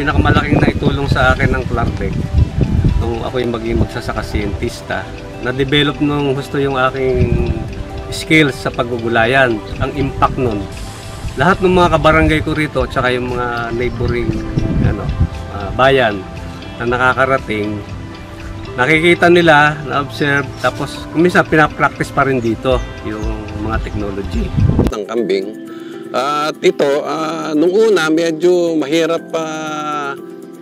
pinakamalaking naitulong sa akin ng Clartec nung ako yung maging magsasaka siyentista, na-develop nung gusto yung aking skills sa paggugulayan, ang impact nun. Lahat ng mga kabarangay ko rito, tsaka yung mga neighboring bayan na nakakarating, nakikita nila, na-observe, tapos minsan pinapractice pa rin dito yung mga technology. Ng kambing. At ito, nung una medyo mahirap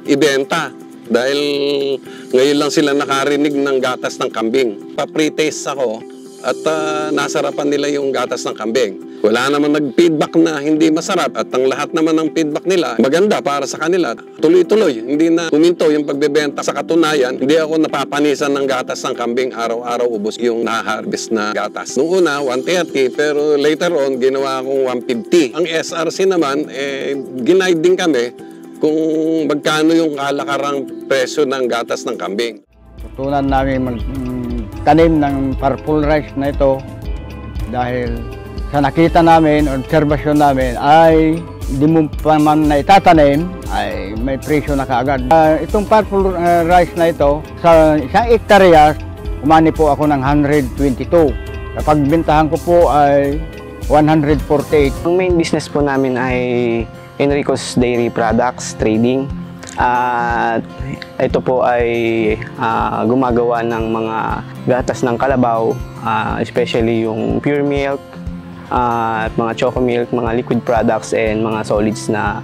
ibenta dahil ngayon lang sila nakarinig ng gatas ng kambing. Pa-pre-taste ako at nasarapan nila yung gatas ng kambing. Wala naman nag-feedback na hindi masarap at ang lahat naman ng feedback nila maganda para sa kanila. Tuloy-tuloy, hindi na huminto yung pagbebenta. Sa katunayan, hindi ako napapanisan ng gatas ng kambing. Araw-araw ubos yung na-harvest na gatas. Noong una, 130, pero later on, ginawa akong 150. Ang SRC naman, ginaid din kami kung magkano yung kalakarang presyo ng gatas ng kambing. Tutunan namin magtanim ng purple rice na ito dahil sa nakita namin, obserbasyon namin ay hindi mo pa man na itatanim ay may presyo na kaagad. Itong purple rice na ito, sa isang hektarya, umani po ako ng 122. Kapag bintahan ko po ay 148. Ang main business po namin ay Enrico's Dairy Products Trading. At ito po ay gumagawa ng mga gatas ng kalabaw, especially yung pure milk, at mga choco milk, mga liquid products, and mga solids na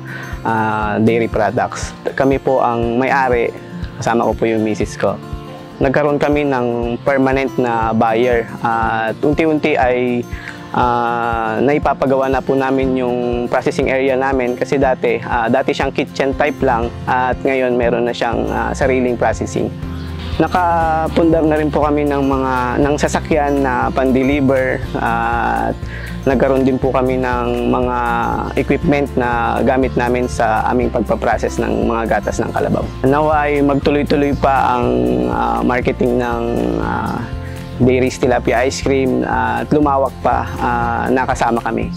dairy products. Kami po ang may-ari, kasama ko po yung misis ko. Nagkaroon kami ng permanent na buyer at unti-unti ay naipapagawa na po namin yung processing area namin kasi dati siyang kitchen type lang at ngayon meron na siyang sariling processing. Nakapundar na rin po kami ng sasakyan na pan-deliver at nagkaroon din po kami ng mga equipment na gamit namin sa aming pagpaprocess ng mga gatas ng kalabaw. Naway magtuloy-tuloy pa ang marketing ng Dairy's Tilapia Ice Cream at lumawak pa, nakasama kami.